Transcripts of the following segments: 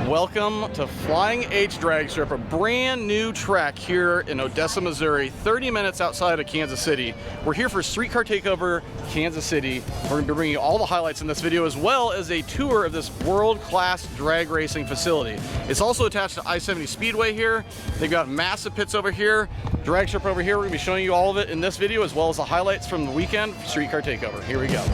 Welcome to Flying H Drag Strip, a brand new track here in Odessa, Missouri, 30 minutes outside of Kansas City. We're here for Street Car Takeover, Kansas City. We're going to be bringing you all the highlights in this video, as well as a tour of this world-class drag racing facility. It's also attached to I-70 Speedway here. They've got massive pits over here, drag strip over here. We're going to be showing you all of it in this video, as well as the highlights from the weekend, Street Car Takeover. Here we go.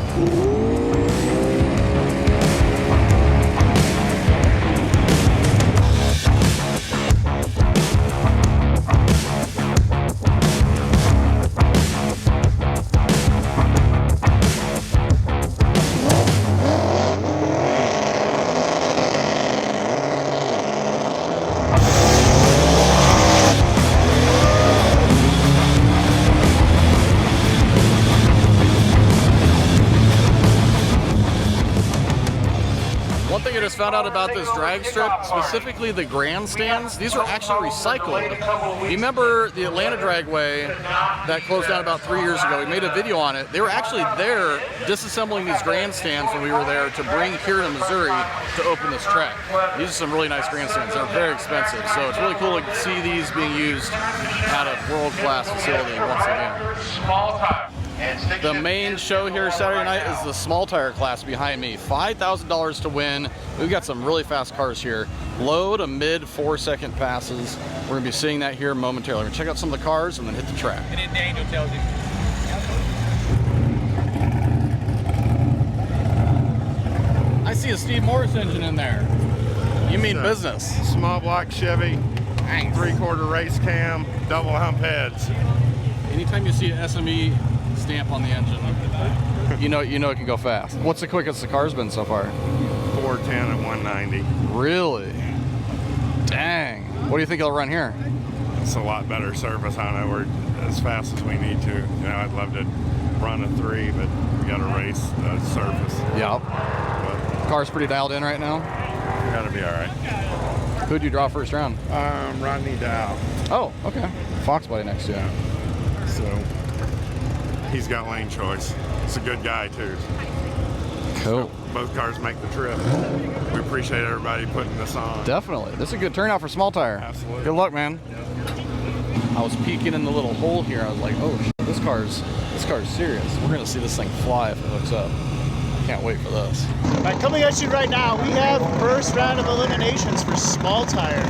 One thing I just found out about this drag strip, specifically the grandstands, these are actually recycled. You remember the Atlanta Dragway that closed down about 3 years ago? We made a video on it. They were actually there disassembling these grandstands when we were there to bring here to Missouri to open this track. These are some really nice grandstands. They're very expensive, so it's really cool to see these being used at a world-class facility once again. The main show here Saturday night is the small tire class behind me. $5,000 to win. We've got some really fast cars here. Low to mid 4-second passes. We're going to be seeing that here momentarily. We're going to check out some of the cars and then hit the track. And then Daniel tells you. I see a Steve Morris engine in there. You mean business. Small block Chevy, 3/4 race cam, double hump heads. Anytime you see an SME stamp on the engine, you know it can go fast. What's the quickest the car's been so far? 410 at 190. Really? Dang. What do you think it'll run here? It's a lot better surface on it. We're as fast as we need to. You know, I'd love to run a 3, but we got to race the surface. Yep. Car's pretty dialed in right now? Got to be all right. Who'd you draw first round? Rodney Dow. Oh, okay. Fox buddy next to you. So he's got lane choice. He's a good guy too. Cool. So both cars make the trip. We appreciate everybody putting this on. Definitely. This is a good turnout for small tire. Absolutely. Good luck, man. Yeah. I was peeking in the little hole here. I was like, oh shit, this car's serious. We're gonna see this thing fly if it hooks up. Can't wait for this. All right, coming at you right now, we have first round of eliminations for small tire.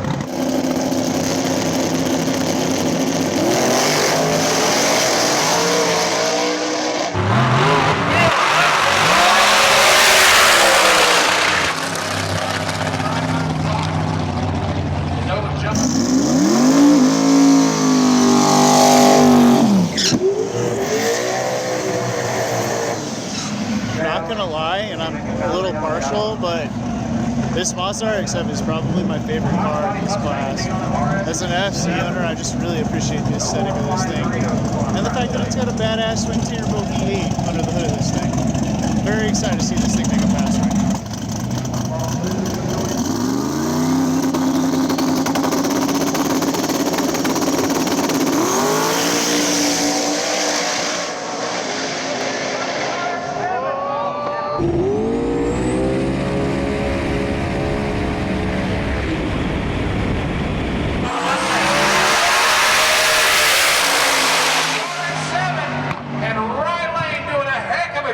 Not gonna lie, and I'm a little partial, but this Mazda RX-7 is probably my favorite car in this class. As an FC owner, I just really appreciate the aesthetic of this thing, and the fact that it's got a badass twin turbo V8 under the hood of this thing. Very excited to see this thing make a pass right now.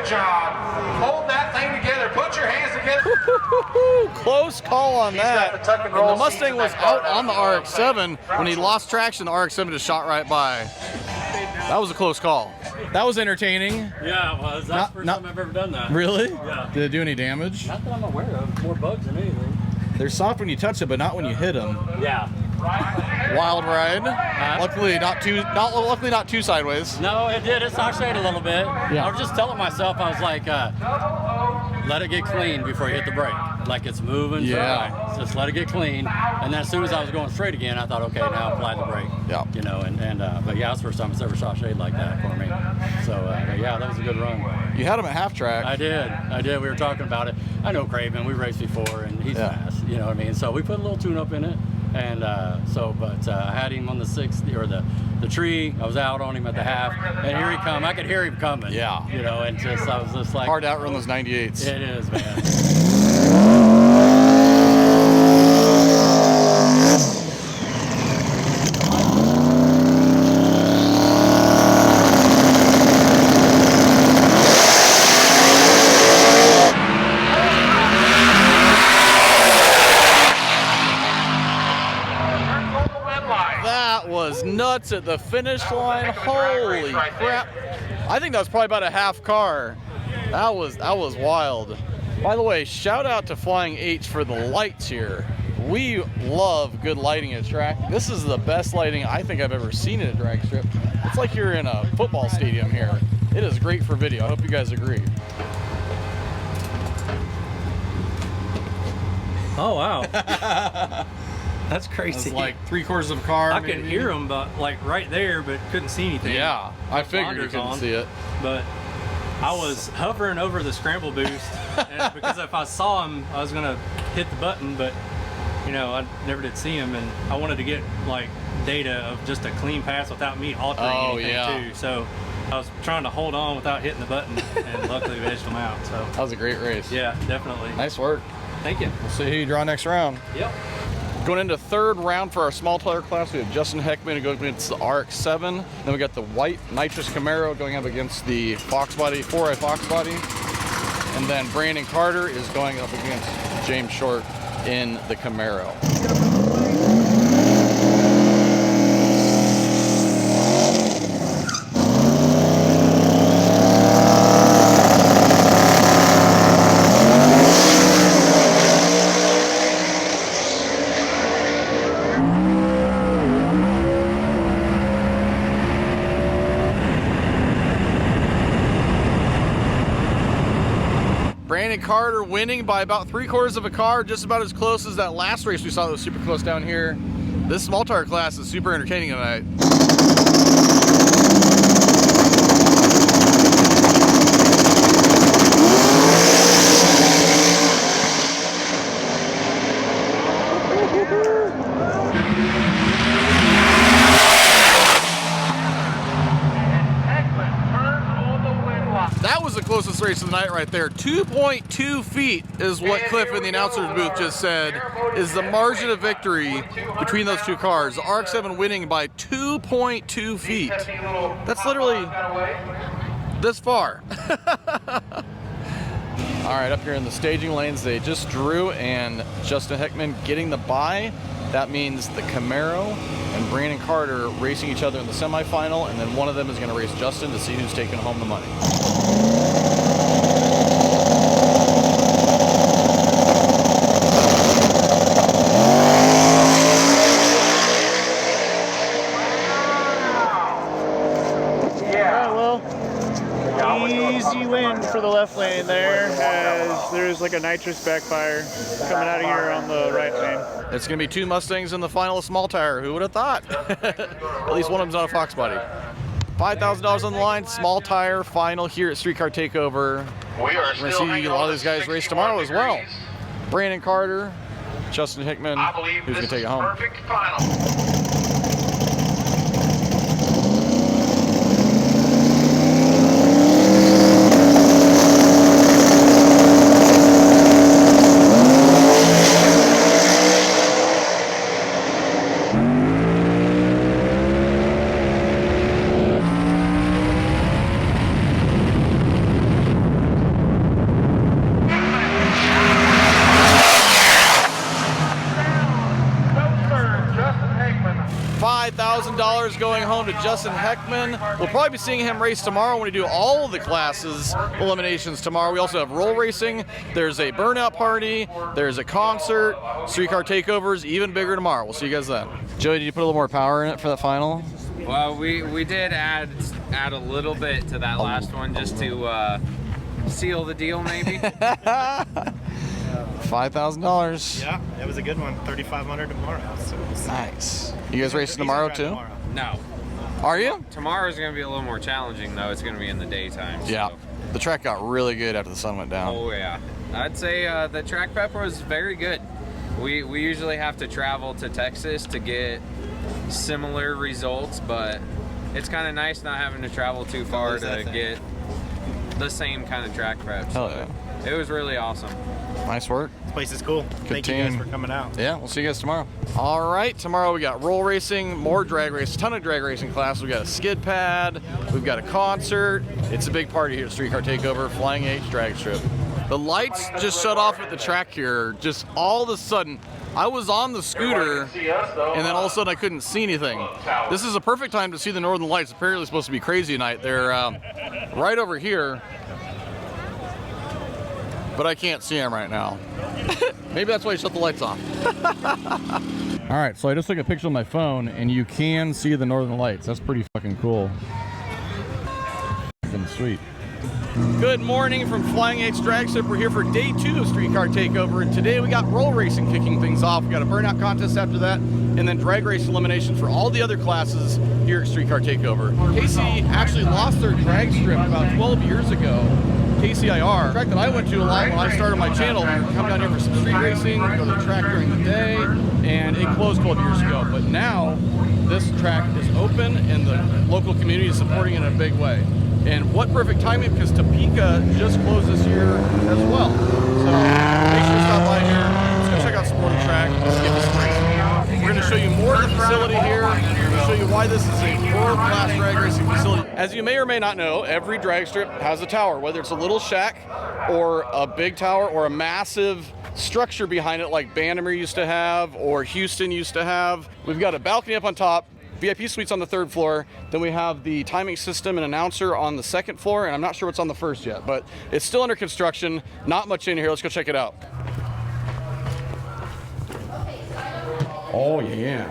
Job. Hold that thing together. Put your hands together. Close call on that. got the tuck and And roll the Mustang seats in was that car. out on the RX-7. When he lost traction, the RX-7 just shot right by. That was a close call. That was entertaining. Yeah, it was. That's the first time I've ever done that. Really? Yeah. Did it do any damage? Not that I'm aware of. More bugs than anything. They're soft when you touch it, but not when you hit them. Yeah. Wild ride. Luckily not too sideways. No, it did. It sashayed a little bit. Yeah. I was just telling myself, I was like, let it get clean before you hit the brake. Like it's moving. Yeah. Right. Just let it get clean. And then as soon as I was going straight again, I thought, okay, now apply the brake. Yeah. You know, but yeah, that's the first time it's ever sashayed like that for me. So yeah, that was a good run. You had him at half track. I did. We were talking about it. I know Craven. We raced before, and he's fast. You know what I mean? So we put a little tune-up in it. And I had him on the 60 or the tree. I was out on him at the half, and here he come. I could hear him coming. Yeah. You know, and I was just like, hard to outrun those 98s. It is, man. nuts at the finish line. Holy crap. I think that was probably about a half car. That was wild. By the way, shout out to Flying H for the lights here. We love good lighting at track. This is the best lighting I think I've ever seen at a drag strip. It's like you're in a football stadium here. It is great for video. I hope you guys agree. Oh, wow. That's crazy. It's like 3/4 of a car. I could hear them, but like right there, but couldn't see anything. Yeah, I figured you couldn't see it. But I was hovering over the scramble boost, and because if I saw him, I was gonna hit the button, but you know, I never did see him, and I wanted to get like data of just a clean pass without me altering anything too. So I was trying to hold on without hitting the button, and luckily we edged them out. So that was a great race. Yeah, definitely. Nice work. Thank you. We'll see who you draw next round. Yep. Going into third round for our small tire class, we have Justin Heckman going against the RX-7. Then we got the white nitrous Camaro going up against the Fox Body, 4i Fox Body. And then Brandon Carter is going up against James Short in the Camaro. Brandon Carter winning by about 3/4 of a car, just about as close as that last race we saw that was super close down here. This small tire class is super entertaining tonight. That was the closest race of the night right there. 2.2 feet is what Cliff in the announcer's booth just said is the margin of victory between those two cars. The RX-7 winning by 2.2 feet. That's literally this far. All right, up here in the staging lanes, they just drew, and Justin Heckman getting the bye. That means the Camaro and Brandon Carter racing each other in the semifinal, and then one of them is going to race Justin to see who's taking home the money. Easy win for the left lane there, as there's like a nitrous backfire coming out of here on the right lane. It's going to be two Mustangs in the final of small tire. Who would have thought? At least one of them's on a Fox Body. $5,000 on the line, small tire final here at Street Car Takeover. We're going to see a lot of these guys race tomorrow as well. Brandon Carter, Justin Hickman, who's going to take it home. Perfect final. $5,000 going home to Justin Heckman. We'll probably be seeing him race tomorrow when we do all of the classes eliminations tomorrow. We also have roll racing. There's a burnout party. There's a concert. Street Car Takeover is even bigger tomorrow. We'll see you guys then. Joey, did you put a little more power in it for that final? Well, we did add a little bit to that last one just to seal the deal, maybe. $5,000. Yeah, it was a good one. 3,500 tomorrow. So nice. You guys racing tomorrow too? No. Are you? Tomorrow's going to be a little more challenging, though. It's going to be in the daytime. So. Yeah. The track got really good after the sun went down. Oh, yeah. I'd say the track prep was very good. We usually have to travel to Texas to get similar results, but it's kind of nice not having to travel too far to get the same kind of track prep. So Hell yeah. It was really awesome. Nice work. this place is cool. Thank team. you guys for coming out. Yeah, we'll see you guys tomorrow. All right, tomorrow we got roll racing, more drag race, a ton of drag racing classes. We got a skid pad, we've got a concert. It's a big party here at Street Car Takeover, Flying H Drag Strip. The lights just shut off at the track here. Just all of a sudden, I was on the scooter, and then all of a sudden I couldn't see anything. This is a perfect time to see the Northern Lights. Apparently it's supposed to be crazy tonight. They're right over here, but I can't see them right now. Maybe that's why you shut the lights off. All right, so I just took a picture on my phone, and you can see the Northern Lights. That's pretty fucking cool. Fucking sweet. Good morning from Flying H Drag Strip. We're here for day 2 of Street Car Takeover, and today we got roll racing kicking things off. We got a burnout contest after that, and then drag race elimination for all the other classes here at Street Car Takeover. Casey actually lost their drag strip about 12 years ago. KCIR, a track that I went to a lot when I started my channel. We would come down here for some street racing, go to the track during the day, and it closed 12 years ago. But now this track is open, and the local community is supporting it in a big way. And what perfect timing, because Topeka just closed this year as well. So make sure to stop by here. Let's go check out some more of the track. Let's get this racing. We're going to show you more of the facility here. We're going to show you why this is a world-class drag racing facility. As you may or may not know, every drag strip has a tower, whether it's a little shack or a big tower or a massive structure behind it like Bannerman used to have or Houston used to have. We've got a balcony up on top, VIP suites on the 3rd floor. Then we have the timing system and announcer on the 2nd floor, and I'm not sure what's on the 1st yet, but it's still under construction. Not much in here. Let's go check it out. Oh yeah.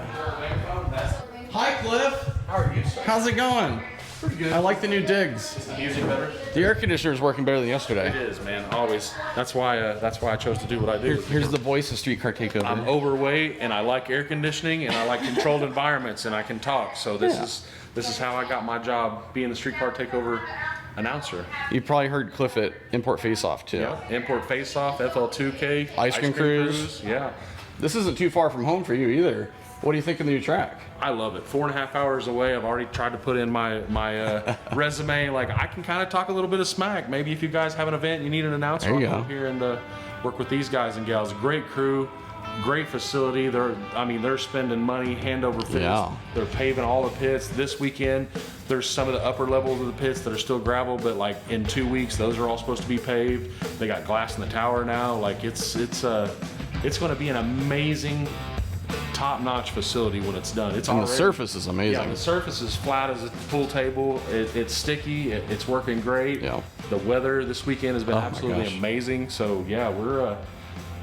Hi Cliff. How are you? How's it going? Pretty good. I like the new digs. Is the music better? The air conditioner is working better than yesterday. It is, man. Always. That's why I chose to do what I do. Here's the voice of Street Car Takeover. I'm overweight, and I like air conditioning, and I like controlled environments, and I can talk. So this is how I got my job being the Street Car Takeover announcer. You probably heard Cliff at Import Face Off too. Yeah. Import Face Off, FL2K, Ice Cream Cruise. Yeah. This isn't too far from home for you either. What do you think of the new track? I love it. 4.5 hours away. I've already tried to put in my resume. Like, I can kind of talk a little bit of smack. Maybe if you guys have an event and you need an announcer, I'll come here and work with these guys and gals. Great crew, great facility. They're spending money hand over fist. Yeah. They're paving all the pits. This weekend, there's some of the upper levels of the pits that are still gravel, but like in 2 weeks, those are all supposed to be paved. They got glass in the tower now. Like, it's going to be an amazing, top-notch facility when it's done. And the surface is amazing. Yeah, the surface is flat as a pool table. It's sticky. It's working great. Yeah. The weather this weekend has been absolutely amazing. So yeah,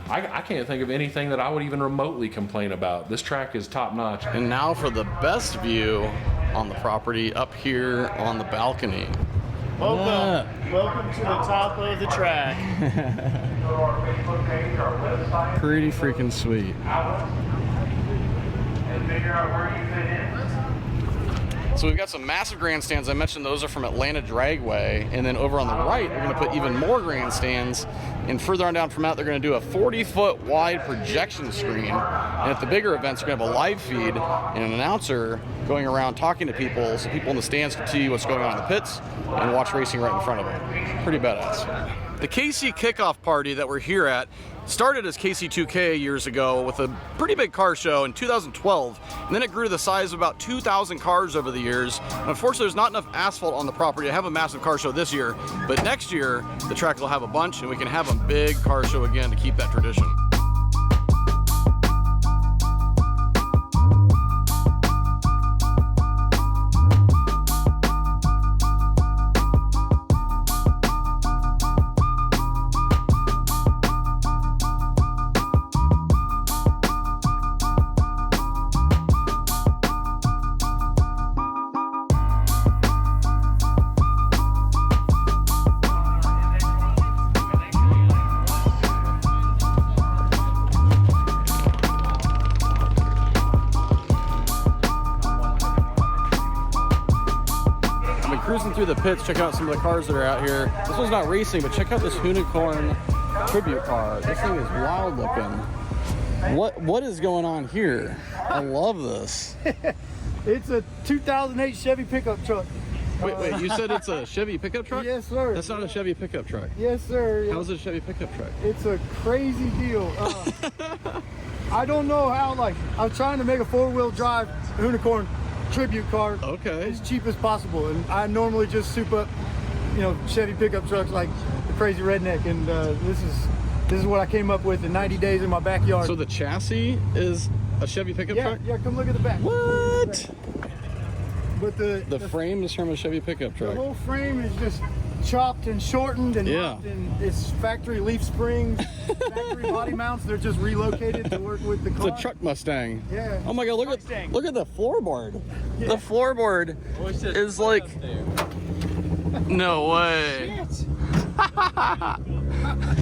I can't think of anything that I would even remotely complain about. This track is top-notch. And now for the best view on the property up here on the balcony. Welcome to the top of the track. Pretty freaking sweet. So we've got some massive grandstands. I mentioned those are from Atlanta Dragway. And then over on the right, they're going to put even more grandstands. And further on down from that, they're going to do a 40-foot wide projection screen. And at the bigger events, they're going to have a live feed and an announcer going around talking to people so people in the stands can see what's going on in the pits and watch racing right in front of them. Pretty badass. The KC kickoff party that we're here at started as KC2K years ago with a pretty big car show in 2012, and then it grew to the size of about 2,000 cars over the years. And unfortunately, there's not enough asphalt on the property to have a massive car show this year, but next year, the track will have a bunch, and we can have a big car show again to keep that tradition. Cruising through the pits, check out some of the cars that are out here. This one's not racing, but check out this Unicorn tribute car. This thing is wild looking. What is going on here? I love this. It's a 2008 Chevy pickup truck. Wait, you said it's a Chevy pickup truck? Yes, sir. That's not a Chevy pickup truck. Yes, sir. How's it a Chevy pickup truck? It's a crazy deal. I don't know how, I was trying to make a 4-wheel drive Unicorn tribute car as cheap as possible, and I normally just soup up Chevy pickup trucks like crazy redneck, and this is what I came up with in 90 days in my backyard. So the chassis is a Chevy pickup truck? Yeah, come look at the back. What? But the frame is from a Chevy pickup truck. The whole frame is just chopped and shortened and mocked, and it's factory leaf springs, factory body mounts. They're just relocated to work with the car. It's a truck Mustang. Yeah. Oh my God! Look at the floorboard. Yeah. The floorboard is like. No way.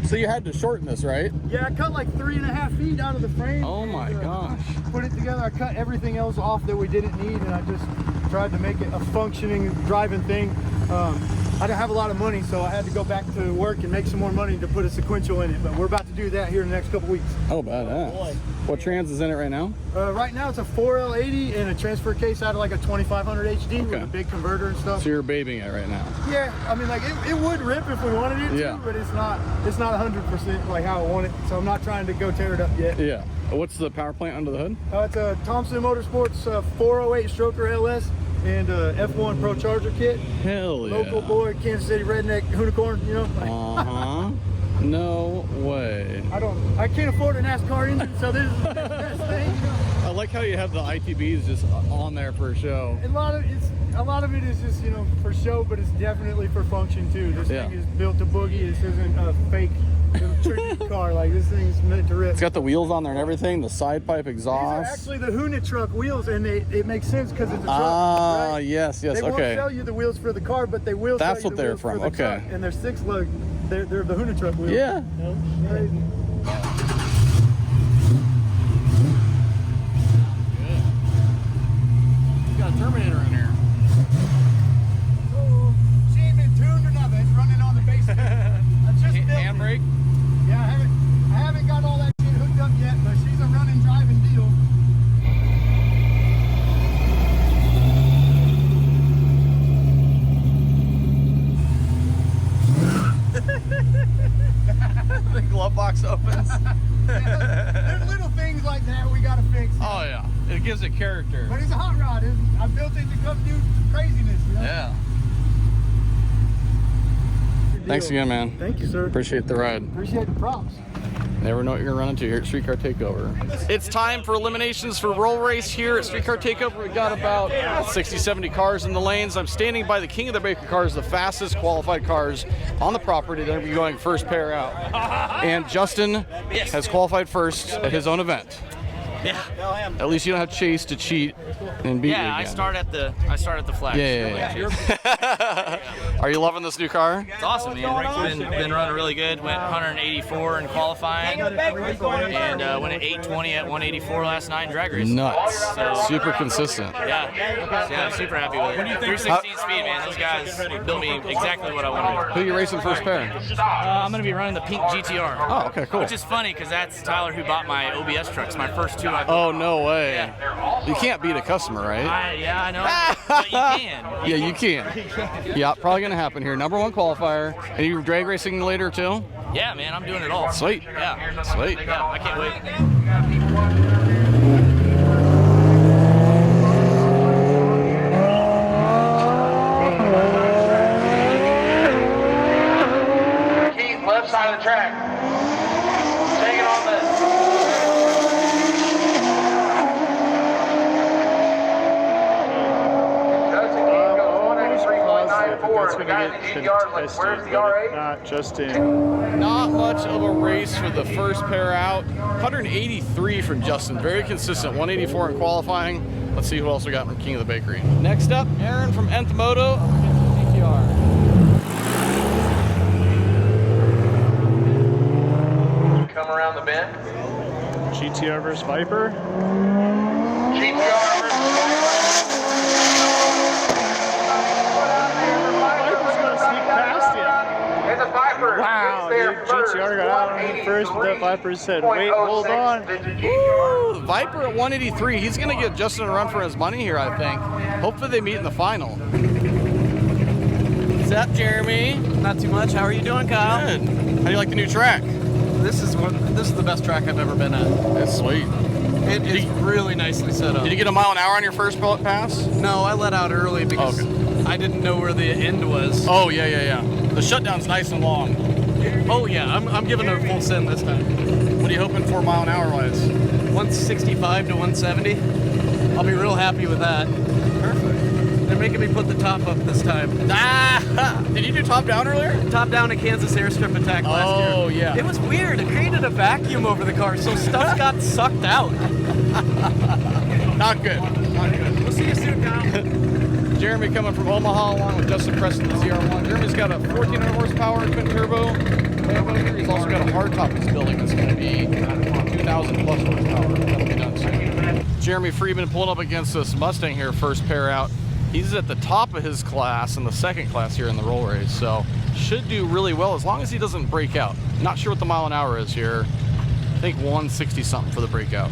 So you had to shorten this, right? Yeah, I cut like 3.5 feet out of the frame. Oh my gosh. Put it together. I cut everything else off that we didn't need, and I just tried to make it a functioning driving thing. I didn't have a lot of money, so I had to go back to work and make some more money to put a sequential in it. But we're about to do that here in the next couple weeks. Oh, badass. What trans is in it right now? Right now it's a 4L80 and a transfer case out of like a 2500 HD with a big converter and stuff. So you're babying it right now? Yeah, I mean, like it would rip if we wanted it to, but it's not 100% like how I want it. So I'm not trying to go tear it up yet. Yeah. What's the power plant under the hood? It's a Thompson Motorsports 408 Stroker LS and F1 Pro Charger kit. Hell yeah. Local boy, Kansas City redneck unicorn, you know? Uh-huh. No way. I can't afford a NASCAR engine, so this is the best thing. I like how you have the ITBs just on there for a show. A lot of it is just, you know, for show, but it's definitely for function too. This thing is built to boogie. This isn't a fake tribute car. Like, this thing's meant to rip. It's got the wheels on there and everything, the side pipe exhaust. These are actually the Hoonit truck wheels, and it makes sense because it's a truck. Ah, right? yes, They won't sell you the wheels for the car, but they will That's sell you what the they're wheels from. for the truck, and they're 6-lug. They're the Hoonit truck wheels. Yeah. Crazy. Got a Terminator in here. Oh, she ain't been tuned or nothing. It's running on the basic. I just handbrake? Yeah, I haven't got all that shit hooked up yet, but she's a running, driving deal. The glove box opens. There's little things like that we gotta fix. Oh yeah, it gives it character. But it's a hot rod. I built it to come do craziness, you know? Yeah. Thanks again, man. Thank you, sir. Appreciate the ride. Appreciate the props. Never know what you're gonna run into here at Street Car Takeover. It's time for eliminations for roll race here at Street Car Takeover. We got about 60, 70 cars in the lanes. I'm standing by the King of the Baker cars, the fastest qualified cars on the property. They're gonna be going first pair out. And Justin has qualified first at his own event. Yeah. At least you don't have Chase to cheat and beat you again. I start at the flag. Yeah. Are you loving this new car? It's awesome, man. Been running really good. Went 184 in qualifying, and went at 820 at 184 last night in drag race. Nuts. So, super consistent. Yeah, I'm super happy with it. 316 speed, man. Those guys built me exactly what I wanted. Who are you racing first pair? I'm gonna be running the pink GTR. Oh, okay, cool. Which is funny because that's Tyler who bought my OBS trucks. My first two. Oh, no way. Yeah. You can't beat a customer, right? I know. But you can. Yeah, you can. Yeah, probably going to happen here. Number one qualifier. And you drag racing later, too? Yeah, man, I'm doing it all. Sweet. Yeah. Sweet. Yeah, I can't wait. Keith, left side of the track. Take it on this. That's going to get contested, but if not, Justin. Not much of a race for the first pair out. 183 from Justin, very consistent. 184 in qualifying. Let's see who else we got from King of the Bakery. Next up, Aaron from Nth Moto. Come around the bend. GTR versus Viper. GTR versus Viper's going to sneak past him. It's a Viper. Wow, dude, GTR got out on him first, but that Viper said, wait, hold on. Woo, Viper at 183. He's going to give Justin a run for his money here, I think. Hopefully they meet in the final. What's up, Jeremy? Not too much. How are you doing, Kyle? Good. How do you like the new track? This is the best track I've ever been at. That's sweet. It is really nicely set up. Did you get a mile an hour on your first pass? No, I let out early because I didn't know where the end was. Oh, yeah. The shutdown's nice and long. Oh yeah, I'm giving it a full send this time. What are you hoping for mile an hour wise? 165 to 170. I'll be real happy with that. Perfect. They're making me put the top up this time. Ah! Did you do top down earlier? Top down at Kansas Airstrip Attack last year. Oh yeah. It was weird. It created a vacuum over the car, so stuff got sucked out. Not good. Not good. We'll see you soon, Kyle. Jeremy coming from Omaha along with Justin Preston, the ZR1. Jeremy's got a 1400 horsepower twin turbo. He's also got a hardtop he's building that's going to be 2,000 plus horsepower. That'll be done soon. Jeremy Friedman pulling up against this Mustang here, first pair out. He's at the top of his class in the second class here in the roll race, so should do really well as long as he doesn't break out. Not sure what the mile an hour is here. I think 160 something for the breakout.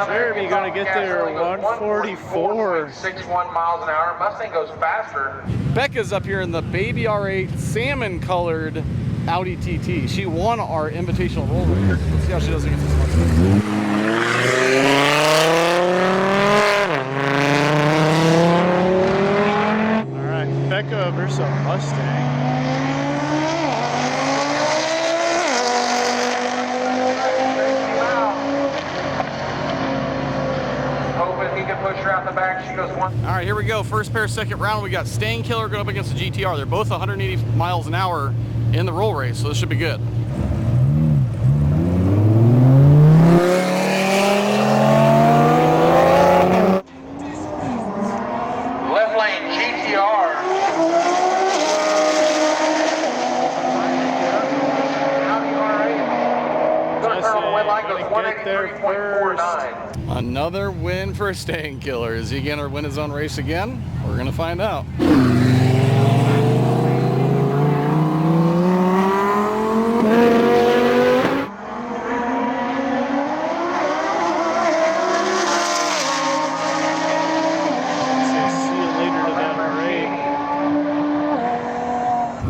Jeremy gonna get there 144. 61 miles an hour. Mustang goes faster. Becca's up here in the Baby R8 salmon colored Audi TT. She won our invitational roll race. Let's see how she does against this Mustang. All right, Becca versus a Mustang. Hoping he can push her out the back. She goes one. All right, here we go. First pair, second round. We got Stain Killer going up against the GTR. They're both 180 miles an hour in the roll race, so this should be good. Left lane GTR. Gonna turn on the win line, goes 183.49. Another win for Stain Killer. Is he going to win his own race again? We're going to find out.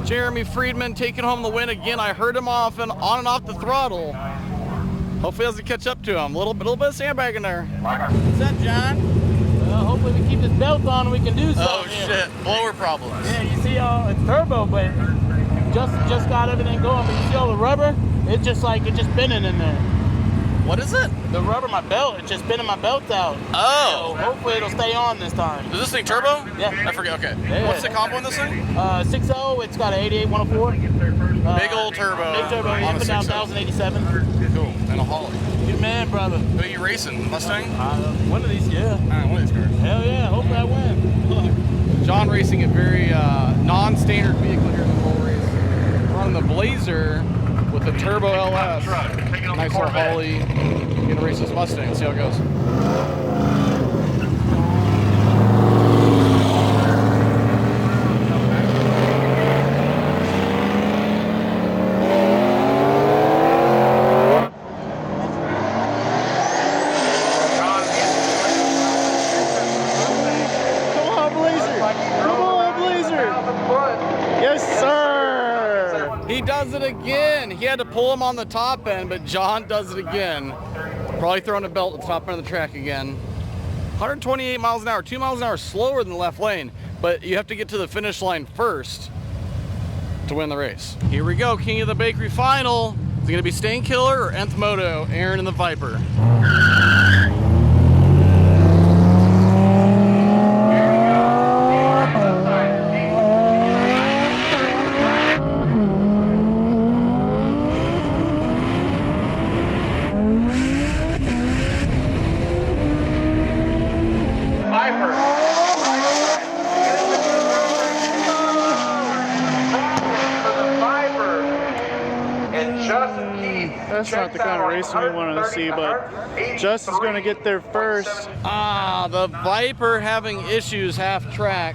Jeremy Friedman taking home the win again. I heard him off and on and off the throttle. Hopefully he doesn't catch up to him. A little bit of sandbagging there. What's that, John? Well, hopefully we keep this belt on and we can do something. Oh shit, blower problems. Yeah, you see it's turbo, but just got everything going. But you see all the rubber? It's just bending in there. What is it? The rubber, my belt. It's just bending my belt out. Oh. So hopefully it'll stay on this time. Is this thing turbo? Yeah. I forget. Okay. Yeah. What's the combo on this thing? 6.0. It's got an 88 104. Big old turbo. Big turbo. On Up a and down 6.0. 1087. Cool. And a Holly. Good man, brother. Who are you racing? Mustang? One of these, yeah. One of these cars. Hell yeah. Hopefully I win. John racing a very non-standard vehicle here in the roll race. Running the Blazer with the Turbo LS. Nice little Holly. Gonna race this Mustang. See how it goes. He does it again. He had to pull him on the top end, but John does it again. Probably throwing a belt at the top end of the track again. 128 miles an hour, 2 miles an hour slower than the left lane, but you have to get to the finish line first to win the race. Here we go, King of the Bakery final. Is it gonna be Stain Killer or Nth Moto, Aaron and the Viper? That's not the kind of racing we wanted to see, but Justin's going to get there first. Ah, the Viper having issues half track.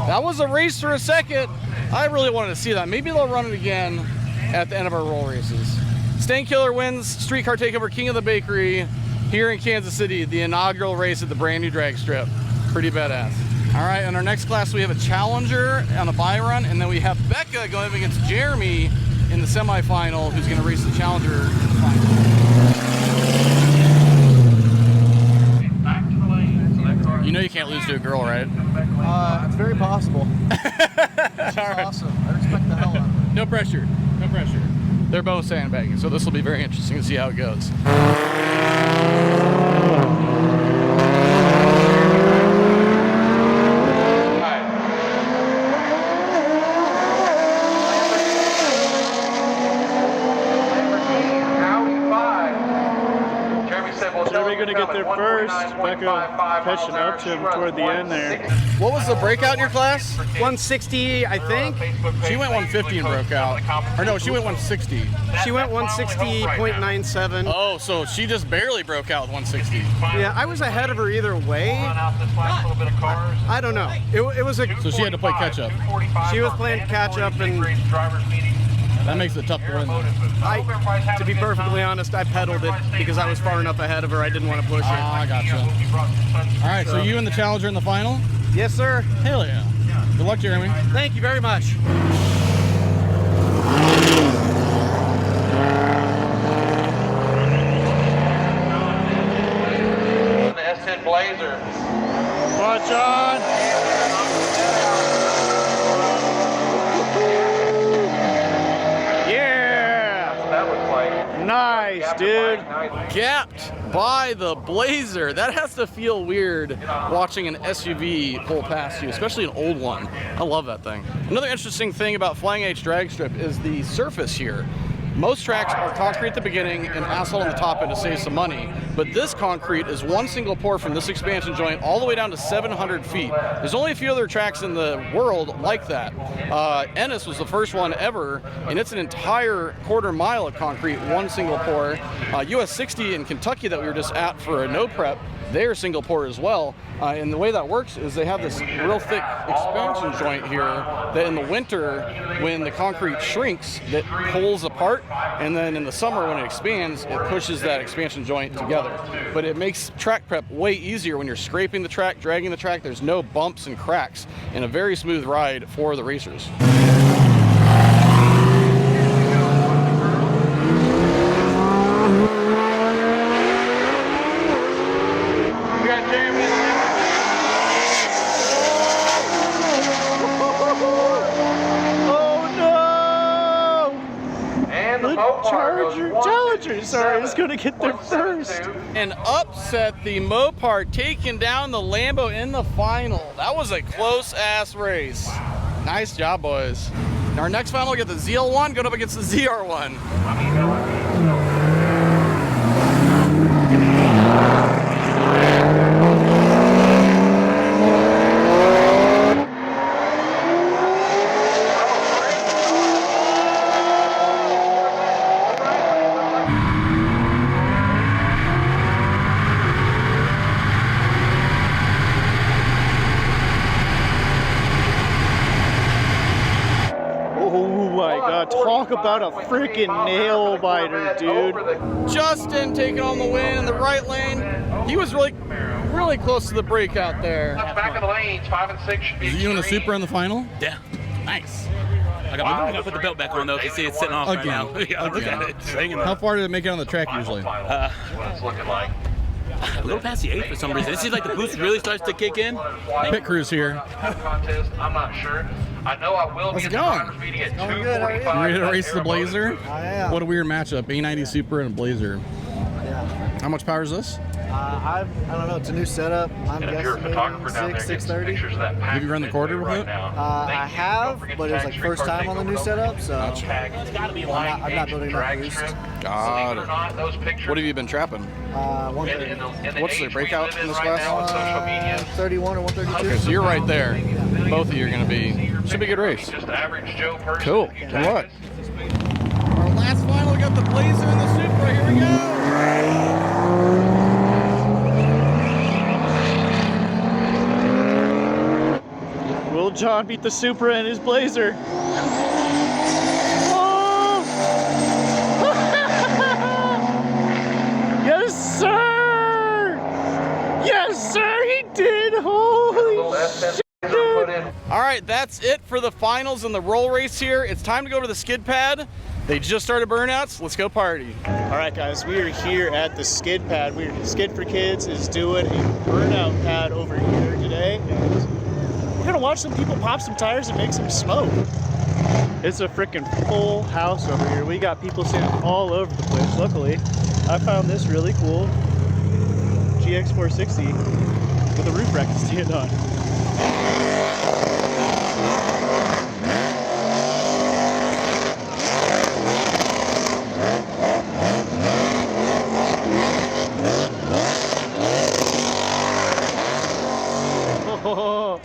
That was a race for a second. I really wanted to see that. Maybe they'll run it again at the end of our roll races. Stain Killer wins Street Car Takeover King of the Bakery here in Kansas City, the inaugural race at the brand new drag strip. Pretty badass. All right, in our next class, we have a Challenger on a buy run, and then we have Becca going up against Jeremy in the semifinal, who's going to race the Challenger in the final. You know you can't lose to a girl, right? It's very possible. She's awesome. I respect the hell out of her. No pressure. No pressure. They're both sandbagging, so this will be very interesting to see how it goes. Jeremy gonna get there first. Becca catching up to him toward the end there. What was the breakout in your class? 160, I think. She went 150 and broke out. Or no, she went 160. She went 160.97. Oh, so she just barely broke out with 160. Yeah, I was ahead of her either way. I don't know. It was a. So she had to play catch up. She was playing catch up, and that makes it tough to win. To be perfectly honest, I pedaled it because I was far enough ahead of her. I didn't want to push her. I gotcha. All right, so you and the Challenger in the final? Yes, sir. Hell yeah. Good luck, Jeremy. Thank you very much. The S10 Blazer. Watch on. Nice, dude. Gapped by the Blazer. That has to feel weird watching an SUV pull past you, especially an old one. I love that thing. Another interesting thing about Flying H drag strip is the surface here. Most tracks are concrete at the beginning and asphalt on the top end to save some money, but this concrete is one single pour from this expansion joint all the way down to 700 feet. There's only a few other tracks in the world like that. Ennis was the first one ever, and it's an entire quarter-mile of concrete, one single pour. US 60 in Kentucky that we were just at for a no prep, they're single pour as well. And the way that works is they have this real thick expansion joint here that in the winter, when the concrete shrinks, that pulls apart, and then in the summer when it expands, it pushes that expansion joint together. But it makes track prep way easier when you're scraping the track, dragging the track. There's no bumps and cracks, and a very smooth ride for the racers. Challenger, sorry, is going to get there first. And upset the Mopar, taking down the Lambo in the final. That was a close-ass race. Nice job, boys. In our next final, we get the ZL1 going up against the ZR1. Talk about a freaking nail biter, dude. Justin taking on the win in the right lane. He was really close to the breakout there. Back of the lanes, 5 and 6 should be. Is you and the Supra in the final? Yeah. Nice. I gotta put the belt back on though. You see it's sitting off right now. Yeah, look at it. It's hanging How far did it make it on the track usually? What it's looking like. A little past the 8 for some reason. It seems like the boost really starts to kick in. Pit crews here. Contest, I'm not sure. I know I will How's be it in the going? driver's meeting at You 2:45. ready to race the Blazer? I am. What a weird matchup. A90 Supra and a Blazer. Yeah. How much power is this? I don't know. It's a new setup. I'm And if you're a guessing photographer down maybe there, 6, get 6:30. pictures of that pack Have you run the quarter with it? I have, but it was like first time on the new setup, so I'm not building enough boost. Got it. What have you been trapping? 130. What's the breakout in this class? 31 or 132. Okay, so you're right there. Both of you are going to be, should be a good race. Cool. Good luck. Our last final, we got the Blazer and the Supra. Here we go. Will John beat the Supra and his Blazer? Oh! Yes, sir! Yes, sir, he did! Holy shit! All right, that's it for the finals and the roll race here. It's time to go to the skid pad. They just started burnouts. Let's go party. All right, guys, we are here at the skid pad. Skid for Kids is doing a burnout pad over here today. And we're gonna watch some people pop some tires and make some smoke. It's a freaking full house over here. We got people standing all over the place. Luckily, I found this really cool GX460 with a roof rack to stand on. Oh,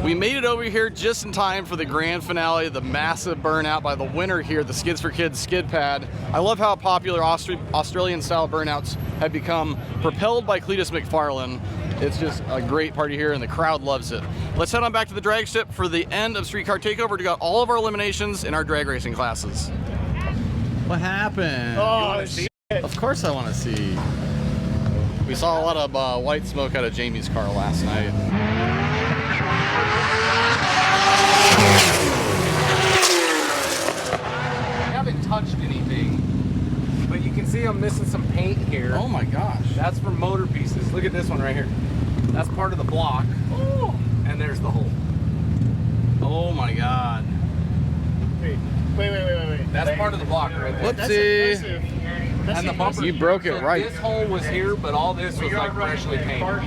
We made it over here just in time for the grand finale, the massive burnout by the winner here, the Skids for Kids skid pad. I love how popular Australian style burnouts have become, propelled by Cletus McFarlane. It's just a great party here and the crowd loves it. Let's head on back to the drag strip for the end of Street Car Takeover to get all of our eliminations in our drag racing classes. What happened? Oh, shit. Of course I want to see. We saw a lot of white smoke out of Jamie's car last night. I haven't touched anything, but you can see I'm missing some paint here. Oh my gosh. That's from motor pieces. Look at this one right here. That's part of the block. Oh. And there's the hole. Oh my god. Wait. That's part of the block right there. Whoopsie. And the bumper. You broke it right. This hole was here, but all this was like freshly painted.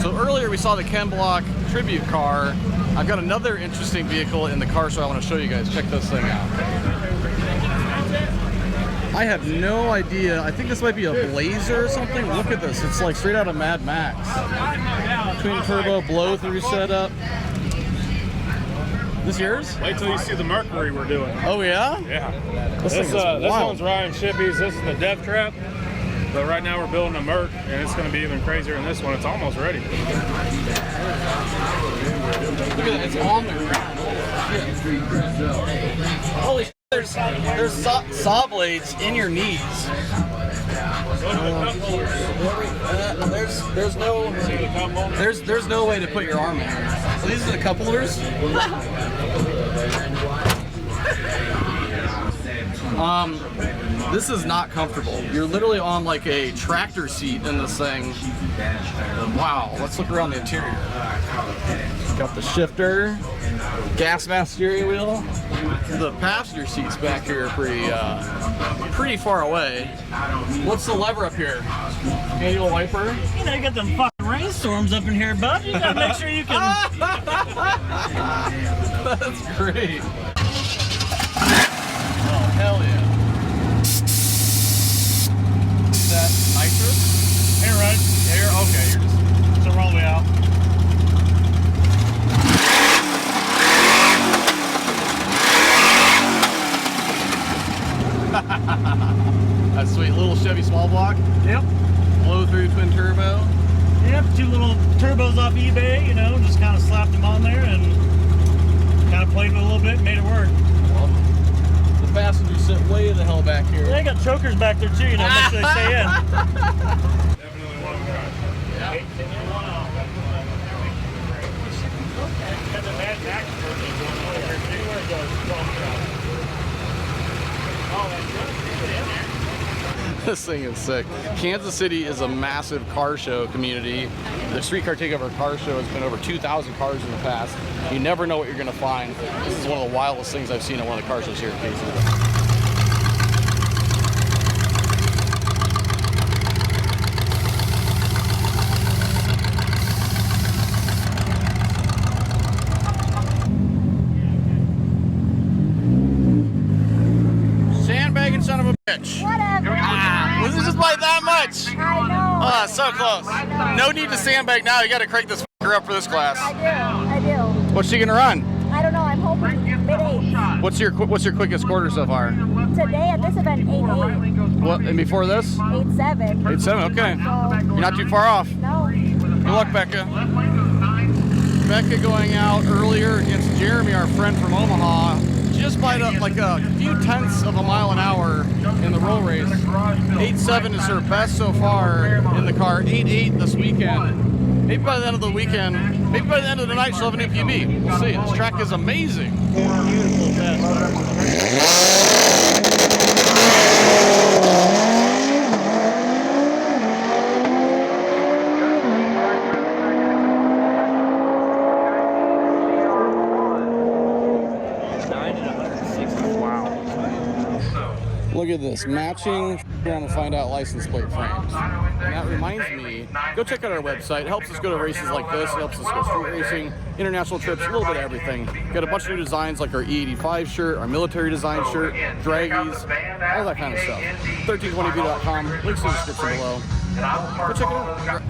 So earlier we saw the Ken Block tribute car. I've got another interesting vehicle in the car show I want to show you guys. Check this thing out. I have no idea. I think this might be a Blazer or something. Look at this. It's like straight out of Mad Max. Twin turbo blow through setup. This yours? Wait till you see the Mercury we're doing. Oh yeah? Yeah. This one's Ryan Shippey's. This is the Death Trap. But right now we're building a Merc, and it's going to be even crazier than this one. It's almost ready. Look at that. It's on the ground. Holy shit. There's saw blades in your knees. There's no way to put your arm in here. So these are the cup holders. This is not comfortable. You're literally on like a tractor seat in this thing. Wow, let's look around the interior. Got the shifter, gas mask steering wheel. The passenger seats back here are pretty far away. What's the lever up here? Manual wiper? You know, you got them fucking rainstorms up in here, bud. You gotta make sure you can. That's great. Oh, hell yeah. Is that nitrous? Air, right? Air? Okay, you're just... So roll me out. That's sweet. Little Chevy small block. Yep. Blow through twin turbo. Yep, 2 little turbos off eBay, you know, just kind of slapped them on there and kind of played with it a little bit and made it work. Well, the passengers sit way the hell back here. They got chokers back there too, you know, make sure they stay in. Definitely one of them. Yeah. This thing is sick. Kansas City is a massive car show community. The Street Car Takeover car show has been over 2,000 cars in the past. You never know what you're going to find. This is one of the wildest things I've seen at one of the car shows here in KC. Son of a bitch. Whatever. Was it just by that much? I know. Oh, so close. No need to sandbag now. You got to crank this fucker up for this class. I do. What's she gonna run? I don't know. I'm hoping mid-8. What's your quickest quarter so far? Today at this event, 8.8. What? And before this? 8.7. 8.7. Okay. You're not too far off. No. Good luck, Becca. Becca going out earlier against Jeremy, our friend from Omaha, just by like a few tenths of a mile an hour in the roll race. 8.7 is her best so far in the car. 8.8 this weekend. Maybe by the end of the weekend, maybe by the end of the night, she'll have a new PB. We'll see. This track is amazing. Beautiful test. Look at this, matching, we're gonna find out license plate frames. And that reminds me, go check out our website. It helps us go to races like this, it helps us go street racing, international trips, a little bit of everything. Got a bunch of new designs like our E85 shirt, our military design shirt, draggies, all that kind of stuff. 1320v.com, links in the description below. Go check it out.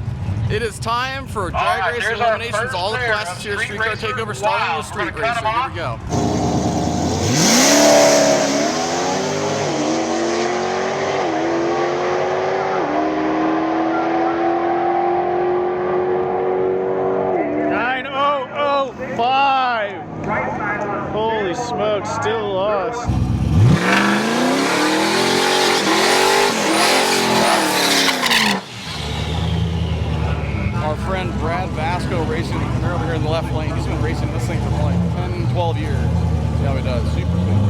It is time for drag racing eliminations, all the classes here, Street Car Takeover, starting with street racing. Here we go. Holy smokes, still lost. Our friend Brad Vasco racing over here in the left lane. He's been racing this thing for like 10, 12 years. See how he does. Super cool.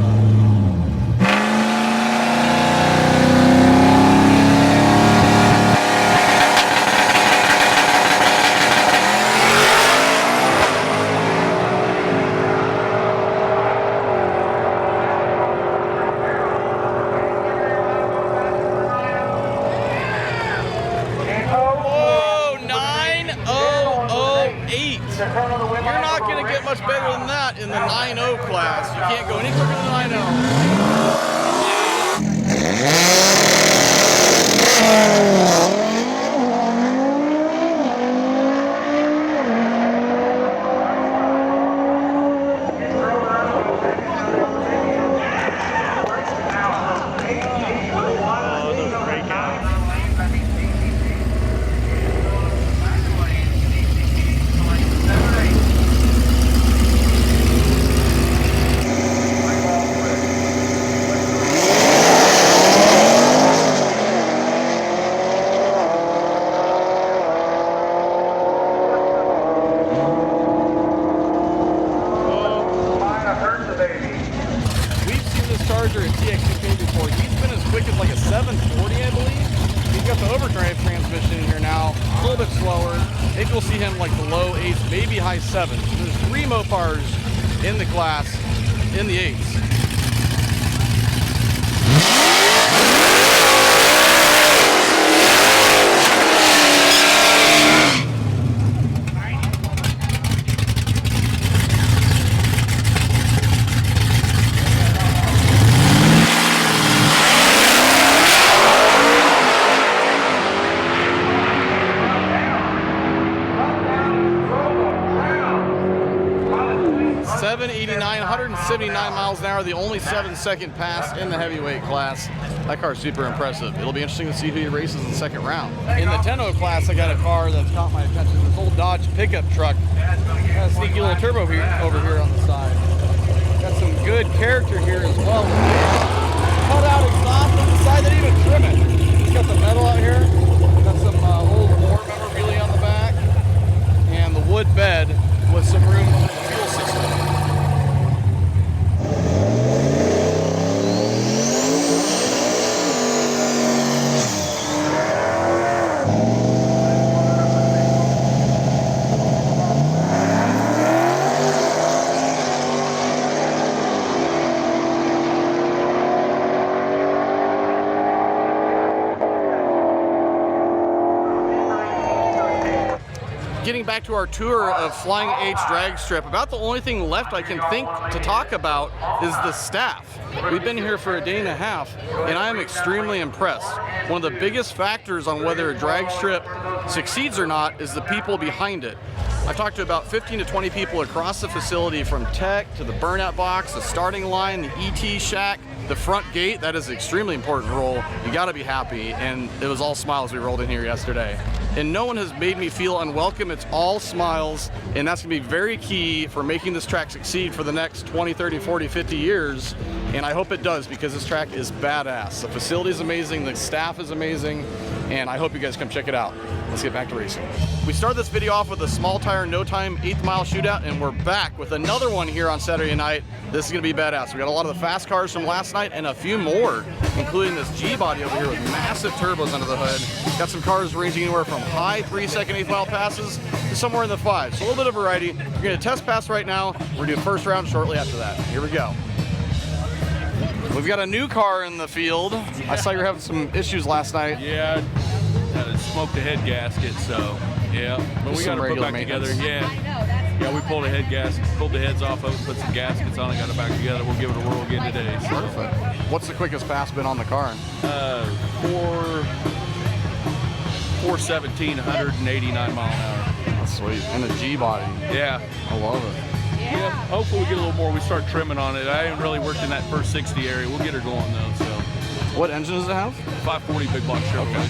You're not going to get much better than that in the 9.0 class. You can't go any quicker than 9.0. Charger at TX2K before. He's been as quick as like a 740, I believe. He's got the overdrive transmission in here now, a little bit slower. Maybe we'll see him like the low 8s, maybe high 7s. There's 3 Mopars in the class in the 8s. .789, 179 miles an hour, the only 7-second pass in the heavyweight class. That car's super impressive. It'll be interesting to see who he races in the second round. In the 10.0 class, I got a car that caught my attention. This old Dodge pickup truck. Got a sneaky little turbo over here on the side. Got some good character here as well. Cut out exhaust on the side, they didn't even trim it. It's got the metal out here. Got some old war memorabilia on the back. And the wood bed with some room for the fuel system. getting back to our tour of Flying H drag strip, about the only thing left I can think to talk about is the staff. We've been here for a day and a half, and I am extremely impressed. One of the biggest factors on whether a drag strip succeeds or not is the people behind it. I've talked to about 15 to 20 people across the facility, from tech to the burnout box, the starting line, the ET shack, the front gate. That is an extremely important role. You gotta be happy, and it was all smiles we rolled in here yesterday. And no one has made me feel unwelcome. It's all smiles, and that's gonna be very key for making this track succeed for the next 20, 30, 40, 50 years. And I hope it does, because this track is badass. The facility is amazing, the staff is amazing, and I hope you guys come check it out. Let's get back to racing. We started this video off with a small tire, no time, 8th mile shootout, and we're back with another one here on Saturday night. This is gonna be badass. We got a lot of the fast cars from last night and a few more, including this G-body over here with massive turbos under the hood. Got some cars ranging anywhere from high 3-second 8th mile passes to somewhere in the 5s. So a little bit of variety. We're gonna test pass right now. We're gonna do first round shortly after that. Here we go. We've got a new car in the field. I saw you were having some issues last night. Yeah, smoked the head gasket, so yeah. But we got to put back together. Yeah, we pulled the head gasket, pulled the heads off of it, put some gaskets on it, got it back together. We'll give it a whirl again today. So. Perfect. What's the quickest pass been on the car? 417, 189 mile an hour. That's sweet. And a G-body. Yeah. I love it. Yeah, hopefully we get a little more. We start trimming on it. I haven't really worked in that first 60 area. We'll get her going though. So. What engine does it have? 540 big block Chevrolet. Okay.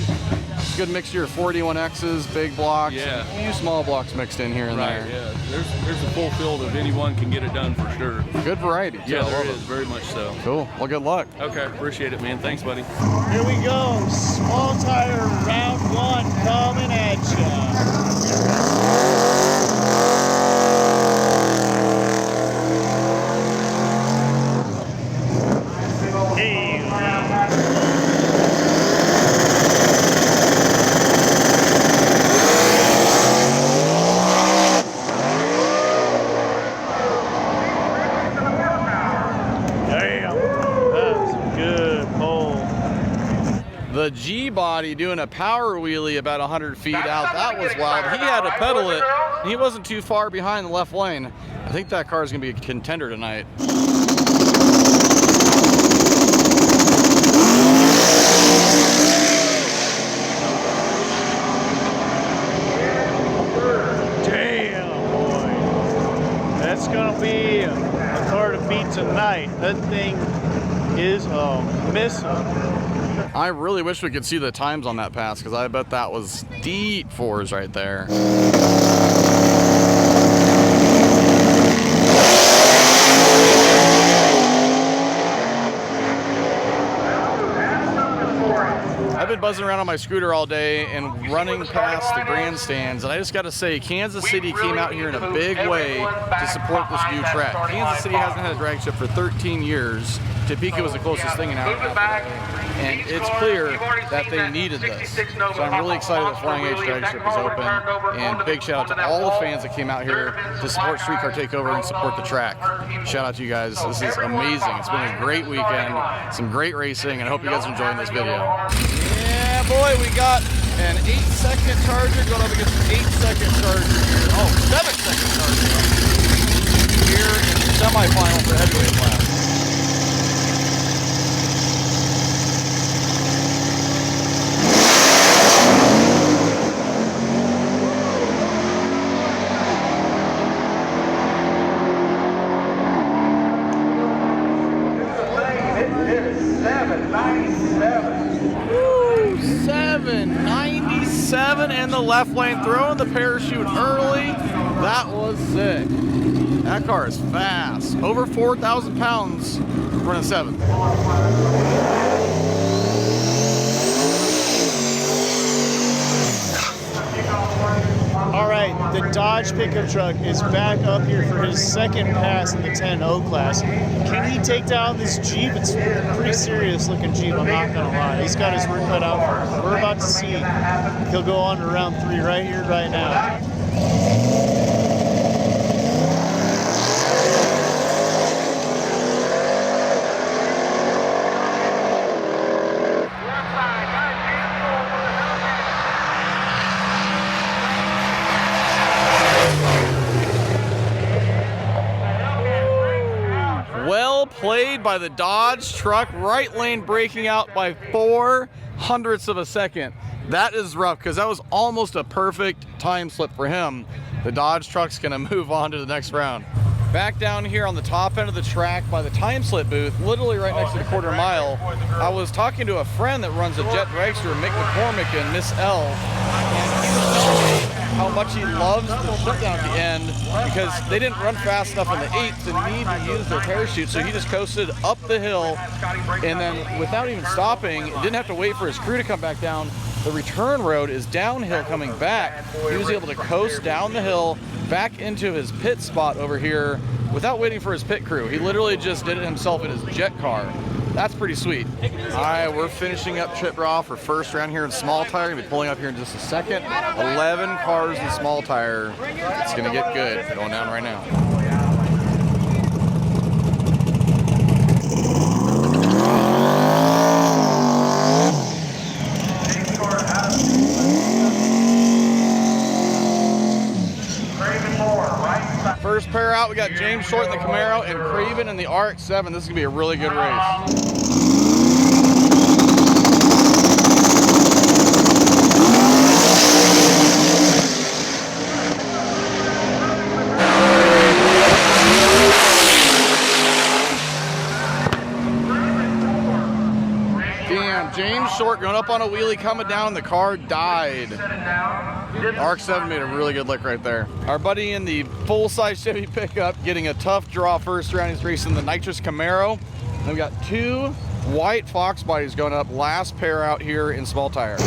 Good mixture of 481Xs, big blocks, yeah. A few small blocks mixed in here and there. Yeah. There's a full field of anyone can get it done for sure. Good variety. Yeah, there is, very much so. Cool. Well, good luck. Okay, appreciate it, man. Thanks, buddy. Here we go. Small tire round 1 coming at ya. The G-body doing a power wheelie about 100 feet out. That was wild. He had to pedal it. He wasn't too far behind the left lane. I think that car is going to be a contender tonight. Damn, boy. That's going to be a car to beat tonight. That thing is a missile. I really wish we could see the times on that pass, because I bet that was deep 4s right there. I've been buzzing around on my scooter all day and running past the grandstands, and I just got to say, Kansas City came out here in a big way to support this new track. Kansas City hasn't had a drag strip for 13 years. Topeka was the closest thing in our and it's clear that they needed this. So I'm really excited that Flying H drag strip is open, and big shout out to all the fans that came out here to support Street Car Takeover and support the track. Shout out to you guys. This is amazing. It's been a great weekend, some great racing, and I hope you guys are enjoying this video. Yeah, boy, we got an 8-second charger going up against an 8-second charger here. Oh, 7-second charger here in the semifinal for heavyweight class. Woo, 797 in the left lane, throwing the parachute early. That was sick. That car is fast. Over 4,000 pounds running 7th. All right, the Dodge pickup truck is back up here for his second pass in the 10-0 class. Can he take down this Jeep? It's a pretty serious looking Jeep, I'm not gonna lie. He's got his work cut out for him. We're about to see. He'll go on to round 3 right here, right now. by the Dodge truck, right lane braking out by 0.04 of a second. That is rough because that was almost a perfect time slip for him. The Dodge truck's gonna move on to the next round. Back down here on the top end of the track by the time slip booth, literally right next to the quarter mile, I was talking to a friend that runs a jet dragster, Mick McCormick and Miss L, and he was telling me how much he loves the shutdown at the end because they didn't run fast enough in the 8th to need to use their parachute, so he just coasted up the hill and then without even stopping, didn't have to wait for his crew to come back down. The return road is downhill coming back. He was able to coast down the hill back into his pit spot over here without waiting for his pit crew. He literally just did it himself in his jet car. That's pretty sweet. All right, we're finishing up trip raw for first round here in small tire. Gonna be pulling up here in just a second. 11 cars in small tire. It's gonna get good. Going down right now. First pair out, we got James Short in the Camaro and Craven in the RX-7. This is gonna be a really good race. Damn, James Short going up on a wheelie, coming down, the car died. RX-7 made a really good lick right there. Our buddy in the full-size Chevy pickup getting a tough draw first round. He's racing the nitrous Camaro. And we've got 2 white Fox bodies going up, last pair out here in small tire.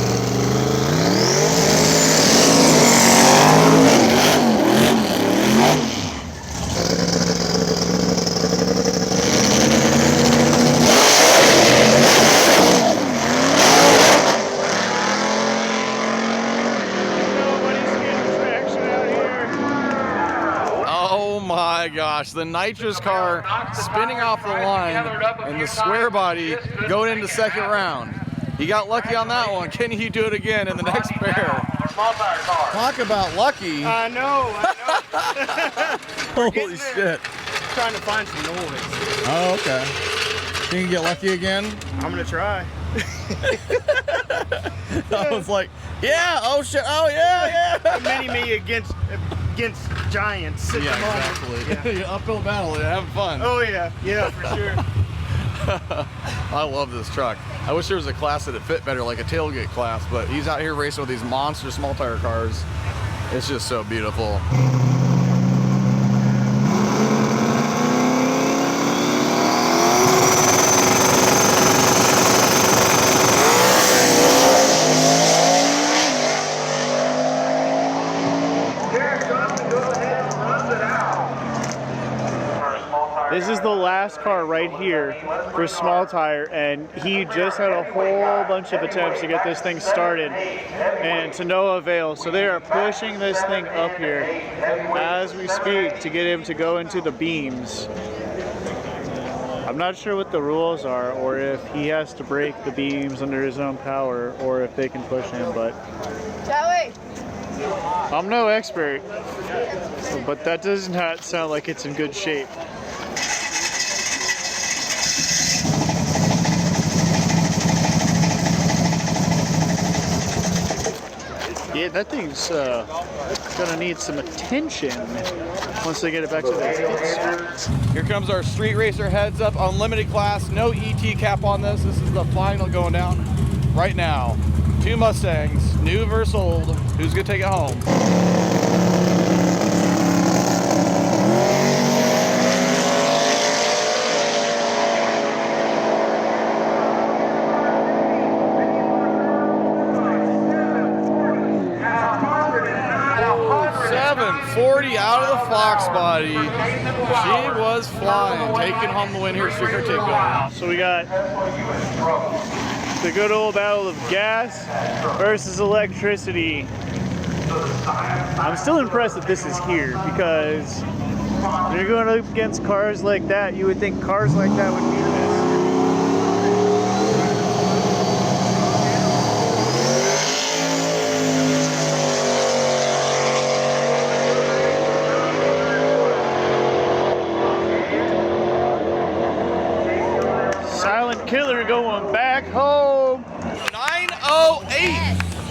Oh my gosh, the nitrous car spinning off the line and the square body going into second round. He got lucky on that one. Can he do it again in the next pair? Talk about lucky. I know. Holy shit. Trying to find some noise. Oh, okay. Can you get lucky again? I'm gonna try. I was like, yeah, oh shit, oh yeah, yeah. Mini me against giants. Yeah, exactly. Yeah. Uphill battle, yeah, having fun. Oh yeah, yeah, for sure. I love this truck. I wish there was a class that would fit better, like a tailgate class, but he's out here racing with these monster small tire cars. It's just so beautiful. This is the last car right here for small tire, and he just had a whole bunch of attempts to get this thing started and to no avail. So they are pushing this thing up here as we speak to get him to go into the beams. I'm not sure what the rules are, or if he has to break the beams under his own power, or if they can push him, but I'm no expert, but that does not sound like it's in good shape. Yeah, that thing's gonna need some attention once they get it back to the spots. Here comes our street racer heads up unlimited class. No ET cap on this. This is the final going down right now. 2 Mustangs, new versus old. Who's gonna take it home? 740 out of the Fox body. She was flying, taking home the win here at Street Car Takeover. So we got the good old battle of gas versus electricity. I'm still impressed that this is here, because when you're going up against cars like that, you would think cars like that would be this.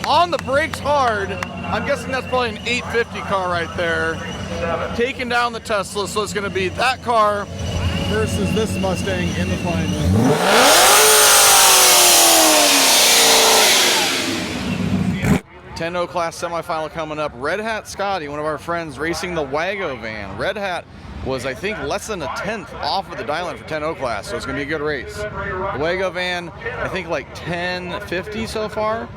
on the brakes hard. I'm guessing that's probably an 850 car right there. Taking down the Tesla, so it's going to be that car versus this Mustang in the final. 10-0 class semifinal coming up. Red Hat Scotty, one of our friends, racing the Wago van. Red Hat was, I think, less than a tenth off of the dial-in for 10-0 class, so it's going to be a good race. The Wago van, I think, like 1050 so far.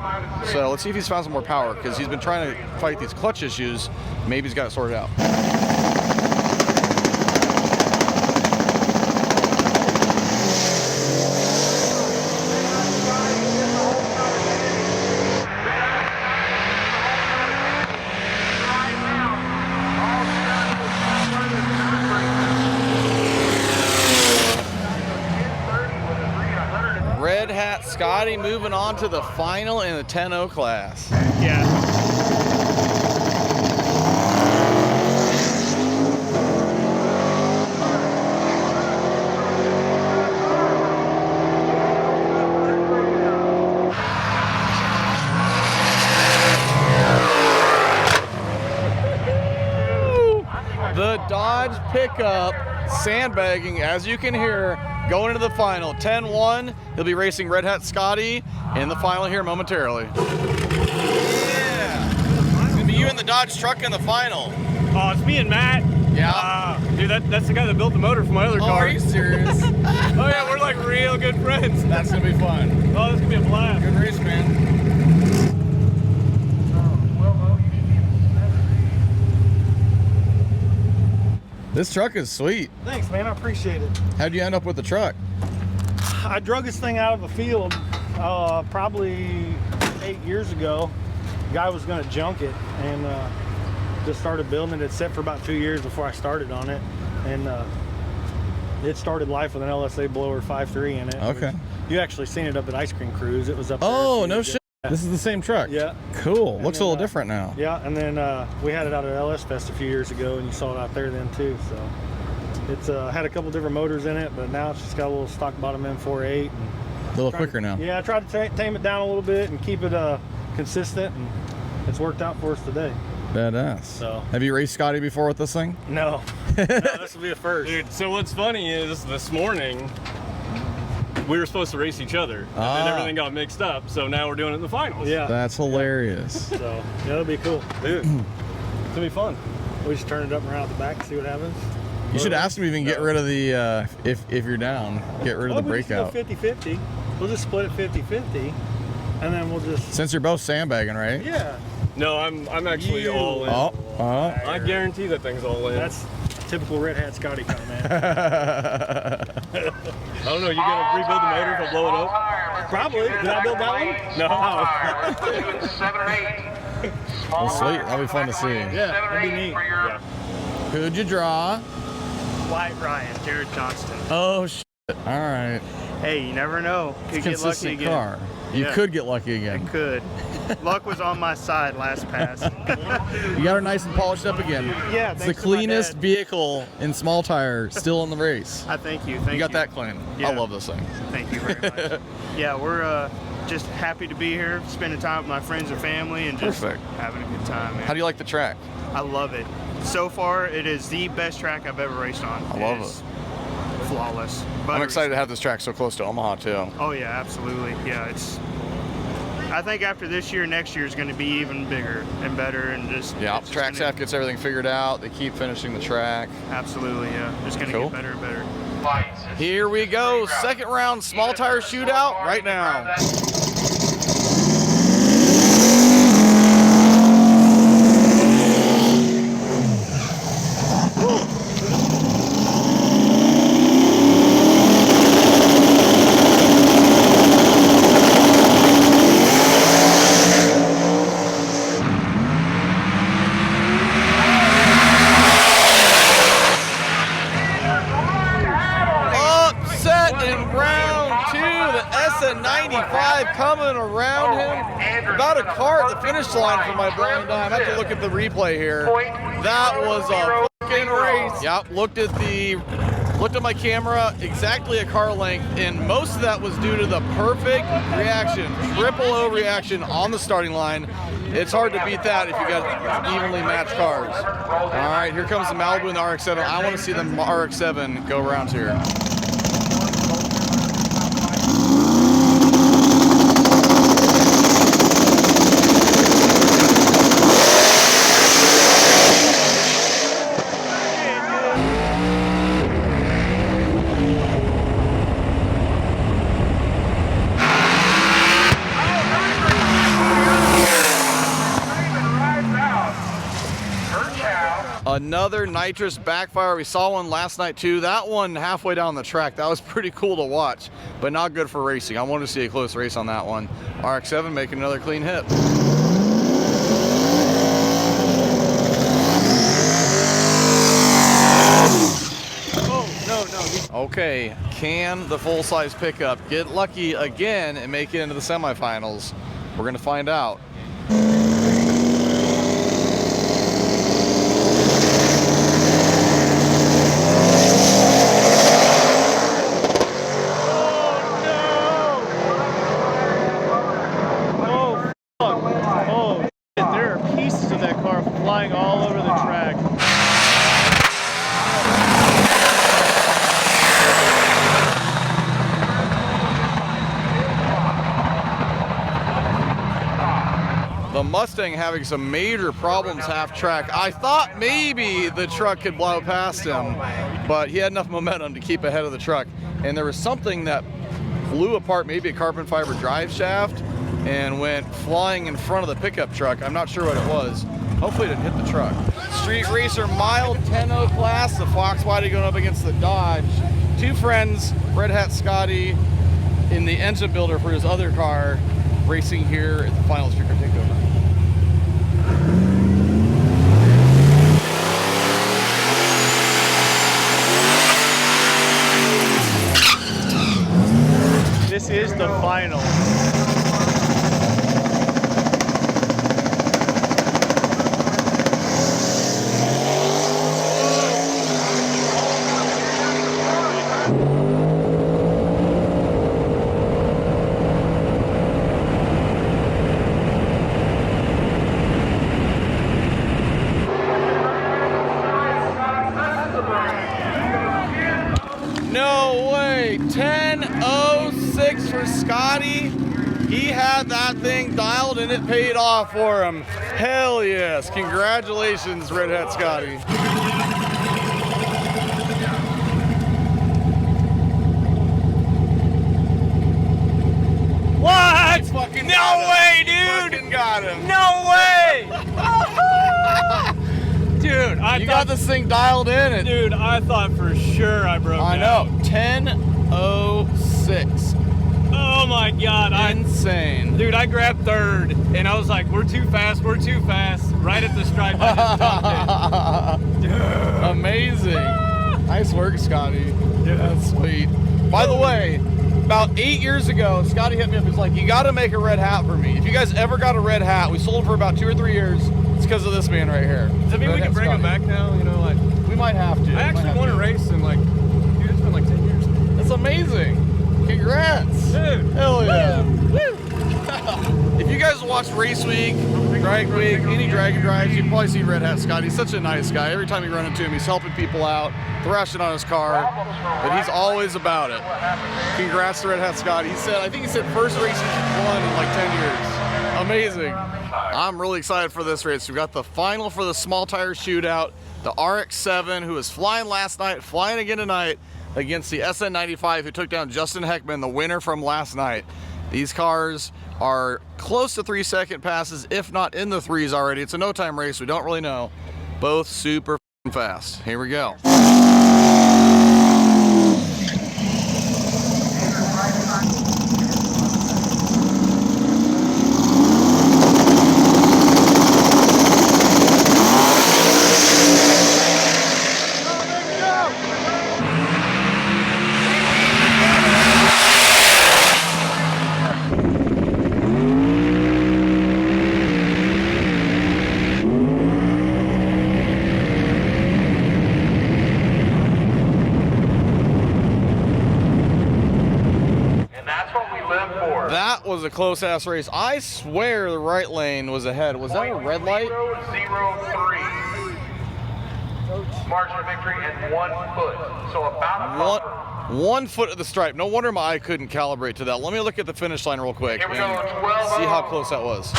So let's see if he's found some more power, because he's been trying to fight these clutch issues. Maybe he's got it sorted out. Red Hat Scotty moving on to the final in the 10-0 class. Yeah. The Dodge pickup sandbagging, as you can hear, going into the final. 10-1, he'll be racing Red Hat Scotty in the final here momentarily. Yeah, it's gonna be you and the Dodge truck in the final. Oh, it's me and Matt. Yeah. Dude, that's the guy that built the motor for my other car. Are you serious? Oh yeah, we're like real good friends. That's gonna be fun. Oh, this is gonna be a blast. Good race, man. This truck is sweet. Thanks, man. I appreciate it. How'd you end up with the truck? I drug this thing out of the field probably 8 years ago. The guy was going to junk it and just started building it. It set for about 2 years before I started on it. And it started life with an LSA blower 5.3 in it. Okay. You actually seen it up at Ice Cream Cruise. It was up there. Oh, no shit. This is the same truck? Yeah. Cool. And looks then, a little different now. Yeah, and then we had it out at LS Fest a few years ago, and you saw it out there then too. So it's had a couple different motors in it, but now it's just got a little stock bottom M48. And a little quicker now. Yeah, I tried to tame it down a little bit and keep it consistent, and it's worked out for us today. Badass. So. Have you raced Scotty before with this thing? No. No, this will be a first. Dude, so what's funny is this morning we were supposed to race each other, and then everything got mixed up. So now we're doing it in the finals. Yeah. That's hilarious. So yeah, that'll be cool. Dude, it's gonna be fun. We should turn it up and around the back and see what happens. You should ask him even get rid of the, if you're down, get rid of the breakout. We'll just go 50-50. We'll just split it 50-50, and then we'll just... Since you're both sandbagging, right? Yeah. No, I'm actually all in. I guarantee that thing's all in. That's typical Red Hat Scotty comment. I don't know, you gonna rebuild the motor if I blow it up? Probably. Did I build that one? No. Well, sweet. That'll be fun to see. Yeah, that'd be neat. Yeah. Who'd you draw? White Ryan, Jared Johnston. Oh, shit. All right. Hey, you never know. It's a consistent car. You could get lucky again. Could. Luck was on my side last pass. You got her nice and polished up again. Yeah, it's the cleanest vehicle in small tire still in the race. I thank you. You got that clean. Yeah. I love this thing. Thank you very much. Yeah, we're just happy to be here, spending time with my friends and family, and just having a good time, man. How do you like the track? I love it. So far, it is the best track I've ever raced on. I love it. Flawless. I'm excited to have this track so close to Omaha, too. Oh, yeah, absolutely. Yeah, I think after this year, next year is going to be even bigger and better, and just track staff gets everything figured out. They keep finishing the track. Absolutely, yeah. It's going to get better and better. Here we go. Second round small tire shootout right now. Coming around him, about a car at the finish line for my blind eye. I have to look at the replay here. That was a fucking race. Yep, looked at the looked at my camera, exactly a car length, and most of that was due to the perfect reaction, triple O reaction on the starting line. It's hard to beat that if you got evenly matched cars. All right, here comes the Malibu and the RX-7. I want to see the RX-7 go around here. Another nitrous backfire. We saw one last night too. That one halfway down the track. That was pretty cool to watch, but not good for racing. I wanted to see a close race on that one. RX-7 making another clean hit. Oh, no. Okay, can the full-size pickup get lucky again and make it into the semifinals? We're gonna find out. Flying all over the track. The Mustang having some major problems half track. I thought maybe the truck could blow past him, but he had enough momentum to keep ahead of the truck. And there was something that blew apart, maybe a carbon fiber drive shaft, and went flying in front of the pickup truck. I'm not sure what it was. Hopefully it didn't hit the truck. Street Racer mild 10.0 class, the Fox Body going up against the Dodge. Two friends, Red Hat Scotty in the engine builder for his other car, racing here at the final Street Car Takeover. This is the final. No way, 10.06 for Scotty. He had that thing dialed and it paid off for him. Hell yes, congratulations, Red Hat Scotty. What? Fucking No way, dude! Fucking got him. No way! Dude, you got this thing dialed in. And dude, I thought for sure I broke I know, 10.06. Oh my God. Insane. Dude, I grabbed third and I was like, we're too fast. Right at the stripe, I just stopped it. Dude. Amazing. Nice work, Scotty. Dude, that's sweet. By the way, about 8 years ago, Scotty hit me up. He's like, you got to make a red hat for me. If you guys ever got a red hat, we sold for about 2 or 3 years. It's because of this man right here. Does that mean we can bring him back now? You know, like we might have to. I actually want to race in like, dude, it's been like 10 years. That's amazing. Congrats. Dude. Hell yeah. Woo. If you guys watch Race Week, Drag Week, any drag and drives, you probably see Red Hat Scott. He's such a nice guy. Every time you run into him, he's helping people out, thrashing on his car, but he's always about it. Congrats to Red Hat Scott. He said, I think he said first race he's won in like 10 years. Amazing. I'm really excited for this race. We've got the final for the small tire shootout. The RX-7, who was flying last night, flying again tonight, against the SN95, who took down Justin Heckman, the winner from last night. These cars are close to 3-second passes, if not in the threes already. It's a no-time race. We don't really know. Both super fast. Here we go. close ass race. I swear the right lane was ahead. Was that a red light? 003. Margin of victory at 1 foot. So about a bumper. 1 foot of the stripe. No wonder my eye couldn't calibrate to that. Let me look at the finish line real quick and see how close that was.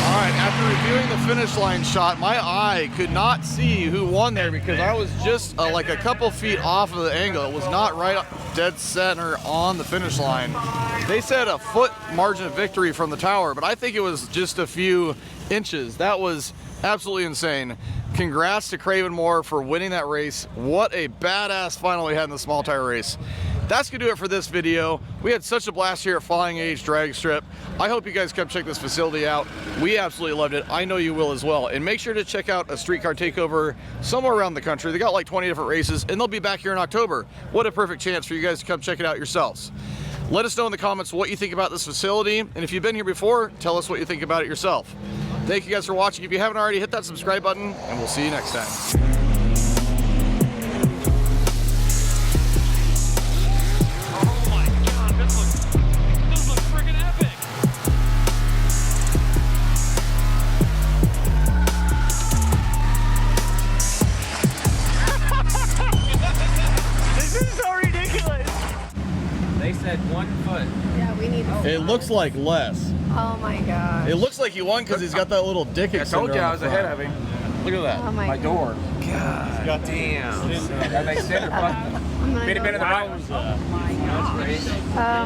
All right, after reviewing the finish line shot, my eye could not see who won there because I was just like a couple feet off of the angle. It was not right dead center on the finish line. They said a foot margin of victory from the tower, but I think it was just a few inches. That was absolutely insane. Congrats to Craven Moore for winning that race. What a badass final we had in the small tire race. That's gonna do it for this video. We had such a blast here at Flying Age Drag Strip. I hope you guys come check this facility out. We absolutely loved it. I know you will as well. And make sure to check out a Street Car Takeover somewhere around the country. They got like 20 different races and they'll be back here in October. What a perfect chance for you guys to come check it out yourselves. Let us know in the comments what you think about this facility. And if you've been here before, tell us what you think about it yourself. Thank you guys for watching. If you haven't already, hit that subscribe button and we'll see you next time. They said 1 foot. Yeah, we need to. It looks like less. Oh my god. It looks like he won because he's got that little dick extender. I told you on I the was front. ahead of him. Look at that. Oh my door. God damn. That extender fucking been in the right. Oh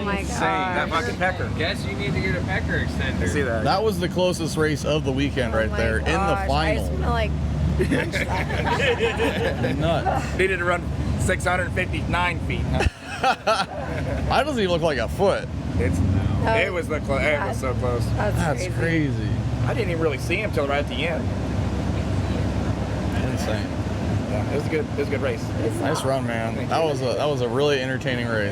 my god. That fucking pecker. Guess you need to get a pecker extender. See that? That was the closest race of the weekend right there in the I final. just wanna like punch that. Nuts. Needed to run 659 feet. That doesn't even look like a foot. It was the it was so close. That's crazy. I didn't even really see him till right at the end. Insane. Yeah, it was a good race. Nice run, man. That was a really entertaining race.